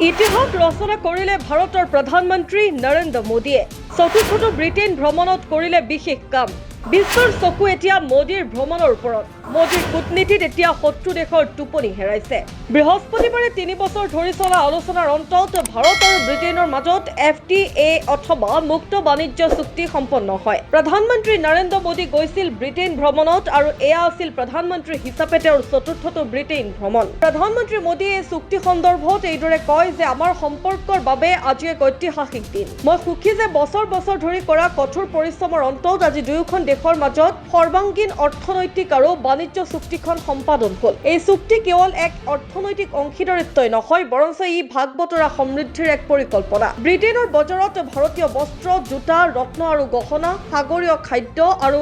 ইতিহাস ৰচনা কৰিলে ভাৰতৰ প্ৰধানমন্ত্ৰী নৰেন্দ্ৰ মোদীয়ে চতুৰ্থটো ব্ৰিটেইন ভ্ৰমণত কৰিলে বিশেষ কাম। বিশ্বৰ চকু এতিয়া মোদীৰ ভ্ৰমণৰ ওপৰত। মোদীৰ কূটনীতিত এতিয়া শত্ৰু দেশৰ টোপনি হেৰাইছে। বৃহস্পতিবাৰে ৩ বছৰ ধৰি চলা আলোচনাৰ অন্তত ভাৰত আৰু ব্ৰিটেইনৰ মাজত FTA অথবা মুক্ত বাণিজ্য চুক্তি সম্পন্ন হয়। প্ৰধানমন্ত্ৰী নৰেন্দ্ৰ মোদী গৈছিল ব্ৰিটেইন ভ্ৰমণত আৰু এয়া আছিল প্ৰধানমন্ত্ৰী হিচাপে তেওঁৰ চতুৰ্থটো ব্ৰিটেইন ভ্ৰমণ। প্ৰধানমন্ত্ৰী মোদীয়ে এই চুক্তি সন্দৰ্ভত এইদৰে কয় যে আমাৰ সম্পৰ্কৰ বাবে আজি এক ঐতিহাসিক দিন। মই সুখী যে বছৰ বছৰ ধৰি কৰা কঠোৰ পৰিশ্ৰমৰ অন্তত আজি দুয়োখন দেশৰ মাজত সৰ্বাংগীন অৰ্থনৈতিক আৰু বাণিজ্য চুক্তিখন সম্পাদন হ'ল। এই চুক্তি কেৱল এক অৰ্থনৈতিক অংশীদাৰিত্বই নহয়, বৰঞ্চ ই ভাগ বতৰা সমৃদ্ধিৰ এক পৰিকল্পনা। ব্ৰিটেইনৰ বজাৰত ভাৰতীয় বস্ত্ৰ, জোতা, ৰত্ন আৰু গহনা, সাগৰীয় খাদ্য আৰু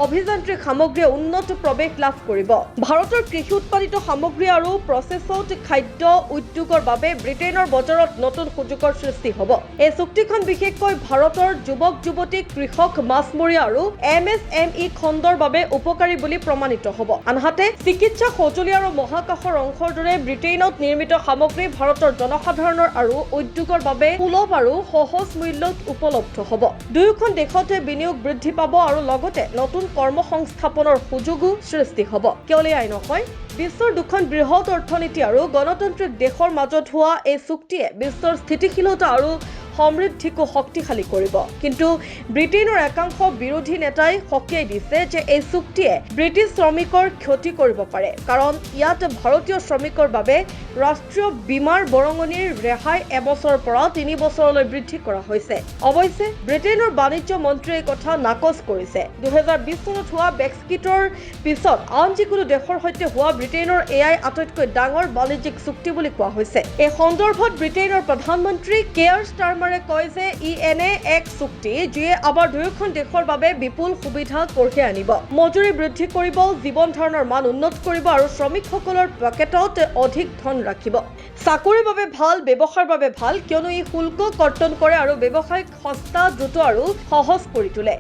অভিযান্ত্ৰিক সামগ্ৰীয়ে উন্নত প্ৰৱেশ লাভ কৰিব। ভাৰতৰ কৃষি উৎপাদিত সামগ্ৰী আৰু প্ৰচেছড খাদ্য উদ্যোগৰ বাবে ব্ৰিটেইনৰ বজাৰত নতুন সুযোগৰ সৃষ্টি হ'ব। এই চুক্তিখন বিশেষকৈ ভাৰতৰ যুৱক-যুৱতী, কৃষক, মাছমৰীয়া আৰু MSME খণ্ডৰ বাবে উপকাৰী বুলি প্ৰমাণিত হ'ব। আনহাতে চিকিৎসা সঁজুলি আৰু মহাকাশৰ অংশৰ দৰে ব্ৰিটেইনত নিৰ্মিত সামগ্ৰী ভাৰতৰ জনসাধাৰণৰ আৰু উদ্যোগৰ বাবে সুলভ আৰু সহজ মূল্যত উপলব্ধ হ'ব। দুয়োখন দেশতে বিনিয়োগ বৃদ্ধি পাব আৰু লগতে নতুন কৰ্মসংস্থাপনৰ সুযোগো সৃষ্টি হ'ব। কেৱল এয়াই নহয়, বিশ্বৰ দুখন বৃহৎ অৰ্থনীতি আৰু গণতান্ত্ৰিক দেশৰ মাজত হোৱা এই চুক্তিয়ে বিশ্বৰ স্থিতিশীলতা আৰু সমৃদ্ধিকো শক্তিশালী কৰিব। কিন্তু ব্ৰিটেইনৰ একাংশ বিৰোধী নেতাই সকীয়াই দিছে যে এই চুক্তিয়ে ব্ৰিটিছ শ্ৰমিকৰ ক্ষতি কৰিব পাৰে, কাৰণ ইয়াত ভাৰতীয় শ্ৰমিকৰ বাবে ৰাষ্ট্ৰীয় বীমাৰ বৰঙণিৰ ৰেহাই এবছৰৰ পৰা ৩ বছৰলৈ বৃদ্ধি কৰা হৈছে। অৱশ্যে ব্ৰিটেইনৰ বাণিজ্য মন্ত্ৰীয়ে এই কথা নাকচ কৰিছে। ২০২০ চনত হোৱা ব্ৰেক্সিটৰ পিছত আন যিকোনো দেশৰ সৈতে হোৱা ব্ৰিটেইনৰ এয়াই আটাইতকৈ ডাঙৰ বাণিজ্যিক চুক্তি বুলি কোৱা হৈছে। এই সন্দৰ্ভত ব্ৰিটেইনৰ প্ৰধানমন্ত্ৰী কেয়াৰ ষ্টাৰমাৰে কয় যে ই এনে এক চুক্তি যিয়ে আমাৰ দুয়োখন দেশৰ বাবে বিপুল সুবিধা কঢ়িয়াই আনিব, মজুৰি বৃদ্ধি কৰিব, জীৱন ধাৰণৰ মান উন্নত কৰিব আৰু শ্ৰমিকসকলৰ পকেটত অধিক ধন ৰাখিব। চাকৰিৰ বাবে ভাল, ব্যৱসায়ৰ বাবে ভাল, কিয়নো ই শুল্ক কৰ্তন কৰে আৰু ব্যৱসায়িক সস্তা, দ্ৰুত আৰু সহজ কৰি তোলে।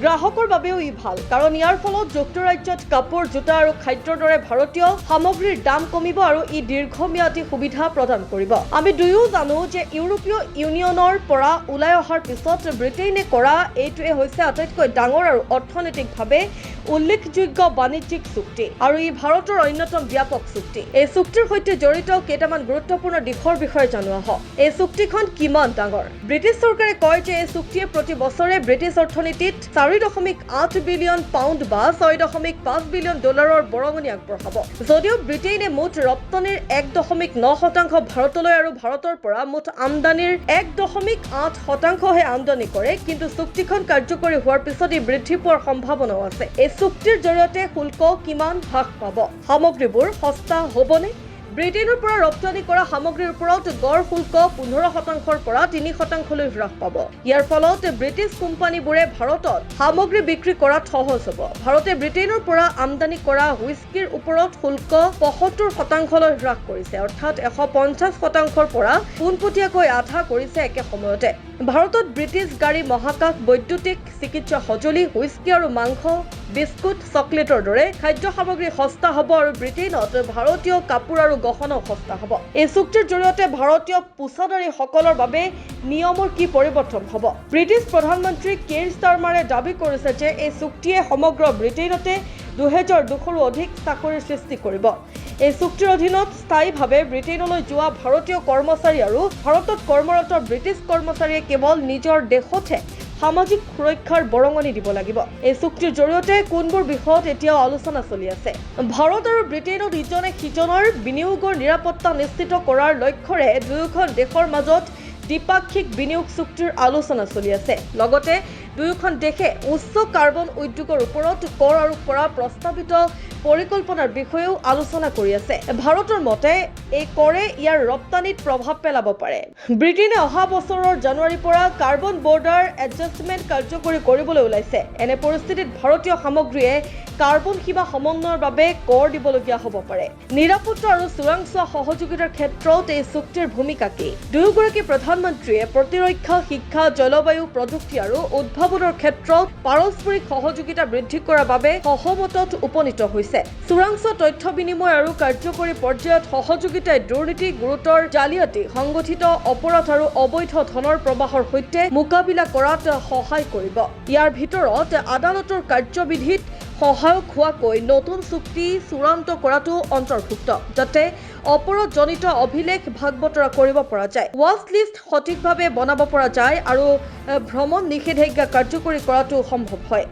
গ্ৰাহকৰ বাবেও ই ভাল, কাৰণ ইয়াৰ ফলত যুক্তৰাজ্যত কাপোৰ, জোতা আৰু খাদ্যৰ দৰে ভাৰতীয় সামগ্ৰীৰ দাম কমিব আৰু ই দীৰ্ঘম্যাদী সুবিধা প্ৰদান কৰিব। আমি দুয়ো জানো যে ইউৰোপীয় ইউনিয়নৰ পৰা ওলাই অহাৰ পিছত ব্ৰিটেইনে কৰা এইটোৱে হৈছে আটাইতকৈ ডাঙৰ আৰু অৰ্থনৈতিকভাৱে উল্লেখযোগ্য বাণিজ্যিক চুক্তি, আৰু ই ভাৰতৰ অন্যতম ব্যাপক চুক্তি। এই চুক্তিৰ সৈতে জড়িত কেইটামান গুৰুত্বপূৰ্ণ দিশৰ বিষয়ে জনোৱা হওক। এই চুক্তিখন কিমান ডাঙৰ? ব্ৰিটিছ চৰকাৰে কয় যে এই চুক্তিয়ে প্ৰতি বছৰে ব্ৰিটিছ অৰ্থনীতিত 4.8 বিলিয়ন পাউণ্ড বা 6.5 বিলিয়ন ডলাৰৰ বৰঙণি আগবঢ়াব। যদিও ব্ৰিটেইনে মুঠ ৰপ্তানিৰ 1.9% ভাৰতলৈ আৰু ভাৰতৰ পৰা মুঠ আমদানিৰ 1.8%হে আমদানি কৰে, কিন্তু চুক্তিখন কাৰ্যকৰী হোৱাৰ পিছত ই বৃদ্ধি পোৱাৰ সম্ভাৱনাও আছে। এই চুক্তিৰ জৰিয়তে শুল্ক কিমান হ্ৰাস পাব? সামগ্ৰীবোৰ সস্তা হ'বনে? ব্ৰিটেইনৰ পৰা ৰপ্তানি কৰা সামগ্ৰীৰ ওপৰত গড় শুল্ক 15%ৰ পৰা 3%লৈ হ্ৰাস পাব। ইয়াৰ ফলত ব্ৰিটিছ কোম্পানীবোৰে ভাৰতত সামগ্ৰী বিক্ৰী কৰাত সহজ হ'ব। ভাৰতে ব্ৰিটেইনৰ পৰা আমদানি কৰা হুইস্কিৰ ওপৰত শুল্ক 75%লৈ হ্ৰাস কৰিছে, অৰ্থাৎ 150%ৰ পৰা পোনপটীয়াকৈ আধা কৰিছে একে সময়তে। ভাৰতত ব্ৰিটিছ গাড়ী, মহাকাশ, বৈদ্যুতিক, চিকিৎসা সঁজুলি, হুইস্কি আৰু মাংস, বিস্কুট, চকলেটৰ দৰে খাদ্য সামগ্ৰী সস্তা হ'ব আৰু ব্ৰিটেইনত ভাৰতীয় কাপোৰ আৰু গহনাও সস্তা হ'ব। এই চুক্তিৰ জৰিয়তে ভাৰতীয় পোছাদাৰীসকলৰ বাবে নিয়মৰ কি পৰিৱৰ্তন হ'ব? ব্ৰিটিছ প্ৰধানমন্ত্ৰী কেয়াৰ ষ্টাৰমাৰে দাবী কৰিছে যে এই চুক্তিয়ে সমগ্ৰ ব্ৰিটেইনতে 2200ৰো অধিক চাকৰিৰ সৃষ্টি কৰিব। এই চুক্তিৰ অধীনত স্থায়ীভাৱে ব্ৰিটেইনলৈ যোৱা ভাৰতীয় কৰ্মচাৰী আৰু ভাৰতত কৰ্মৰত ব্ৰিটিছ কৰ্মচাৰীয়ে কেৱল নিজৰ দেশতহে সামাজিক সুৰক্ষাৰ বৰঙণি দিব লাগিব। এই চুক্তিৰ জৰিয়তে কোনবোৰ বিষয়ত এতিয়াও আলোচনা চলি আছে? ভাৰত আৰু ব্ৰিটেইনত ইজনে সিজনৰ বিনিয়োগৰ নিৰাপত্তা নিশ্চিত কৰাৰ লক্ষ্যৰে দুয়োখন দেশৰ মাজত দ্বিপাক্ষিক বিনিয়োগ চুক্তিৰ আলোচনা চলি আছে। লগতে দুয়োখন দেশে উচ্চ কাৰ্বন উদ্যোগৰ ওপৰত কৰ আৰোপ কৰা প্ৰস্তাৱিত পৰিকল্পনাৰ বিষয়েও আলোচনা কৰি আছে। ভাৰতৰ মতে এই কৰে ইয়াৰ ৰপ্তানিত প্ৰভাৱ পেলাব পাৰে। ব্ৰিটেইনে অহা বছৰৰ জানুৱাৰীৰ পৰা কাৰ্বন বৰ্ডাৰ এডজাষ্টমেণ্ট কাৰ্যকৰী কৰিবলৈ ওলাইছে। এনে পৰিস্থিতিত ভাৰতীয় সামগ্ৰীয়ে কাৰ্বন সীমা সমন্বয়ৰ বাবে কৰ দিবলগীয়া হ'ব পাৰে। নিৰাপত্তা আৰু চোৰাংচোৱা সহযোগিতাৰ ক্ষেত্ৰত এই চুক্তিৰ ভূমিকা কি? দুয়োগৰাকী প্ৰধানমন্ত্ৰীয়ে প্ৰতিৰক্ষা, শিক্ষা, জলবায়ু, প্ৰযুক্তি আৰু উদ্ভাৱনৰ ক্ষেত্ৰত পাৰস্পৰিক সহযোগিতা বৃদ্ধি কৰাৰ বাবে সহমতত উপনীত হৈছে। কৰিছে। চোৰাংচ তথ্য বিনিময় আৰু কাৰ্যকৰী পৰ্যায়ত সহযোগিতাই দুৰ্নীতি, গুৰুতৰ জালিয়াতি, সংগঠিত অপৰাধ আৰু অবৈধ ধনৰ প্ৰবাহৰ সৈতে মোকাবিলা কৰাত সহায় কৰিব। ইয়াৰ ভিতৰত আদালতৰ কাৰ্যবিধিত সহায়ক হোৱাকৈ নতুন চুক্তি চূড়ান্ত কৰাটো অন্তৰ্ভুক্ত, যাতে অপৰাধজনিত অভিলেখ ভাগ বতৰা কৰিব পৰা যায়, ৱাচ লিষ্ট সঠিকভাৱে বনাব পৰা যায় আৰু ভ্ৰমণ নিষেধাজ্ঞা কাৰ্যকৰী কৰাটো সম্ভৱ হয়।